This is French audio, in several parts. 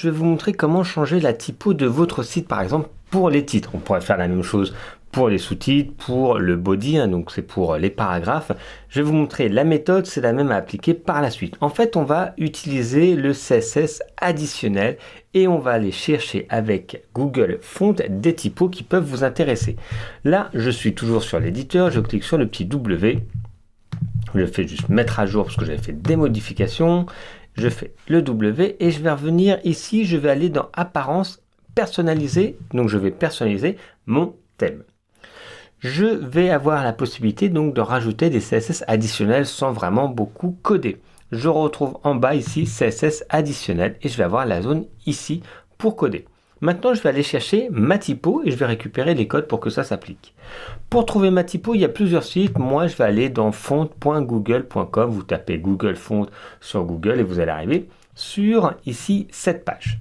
je vais vous montrer comment changer la typo de votre site, par exemple, pour les titres. On pourrait faire la même chose pour les sous-titres, pour le body, donc c'est pour les paragraphes. Je vais vous montrer la méthode, c'est la même à appliquer par la suite. En fait, on va utiliser le CSS additionnel et on va aller chercher avec Google Fonts des typos qui peuvent vous intéresser. Là, je suis toujours sur l'éditeur, je clique sur le petit W. Je fais juste mettre à jour parce que j'avais fait des modifications. Je fais le W et je vais revenir ici, je vais aller dans Apparence, personnaliser. Donc je vais personnaliser mon thème. Je vais avoir la possibilité donc de rajouter des CSS additionnels sans vraiment beaucoup coder. Je retrouve en bas ici CSS additionnel et je vais avoir la zone ici pour coder. Maintenant, je vais aller chercher ma typo et je vais récupérer les codes pour que ça s'applique. Pour trouver ma typo, il y a plusieurs sites. Moi, je vais aller dans font.google.com. Vous tapez Google Font sur Google et vous allez arriver sur ici cette page.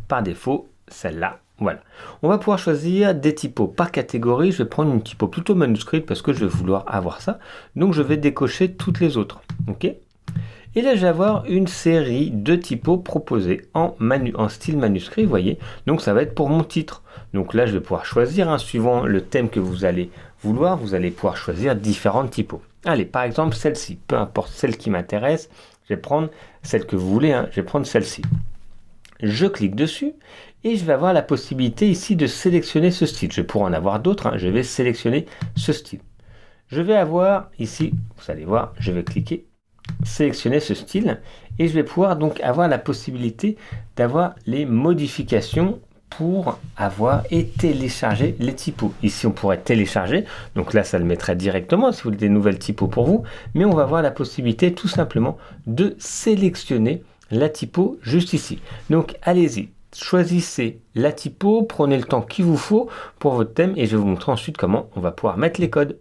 Par défaut, celle-là. Voilà. On va pouvoir choisir des typos par catégorie. Je vais prendre une typo plutôt manuscrite parce que je vais vouloir avoir ça. Donc, je vais décocher toutes les autres. OK ? Et là, je vais avoir une série de typos proposés en style manuscrit, vous voyez. Donc, ça va être pour mon titre. Donc là, je vais pouvoir choisir, suivant le thème que vous allez vouloir, vous allez pouvoir choisir différentes typos. Allez, par exemple, celle-ci, peu importe celle qui m'intéresse, je vais prendre celle que vous voulez, je vais prendre celle-ci. Je clique dessus et je vais avoir la possibilité ici de sélectionner ce style. Je pourrais en avoir d'autres, je vais sélectionner ce style. Je vais avoir ici, vous allez voir, je vais cliquer sélectionner ce style et je vais pouvoir donc avoir la possibilité d'avoir les modifications pour avoir et télécharger les typos. Ici on pourrait télécharger, donc là ça le mettrait directement si vous voulez des nouvelles typos pour vous, mais on va avoir la possibilité tout simplement de sélectionner la typo juste ici. Donc allez-y, choisissez la typo, prenez le temps qu'il vous faut pour votre thème et je vais vous montrer ensuite comment on va pouvoir mettre les codes.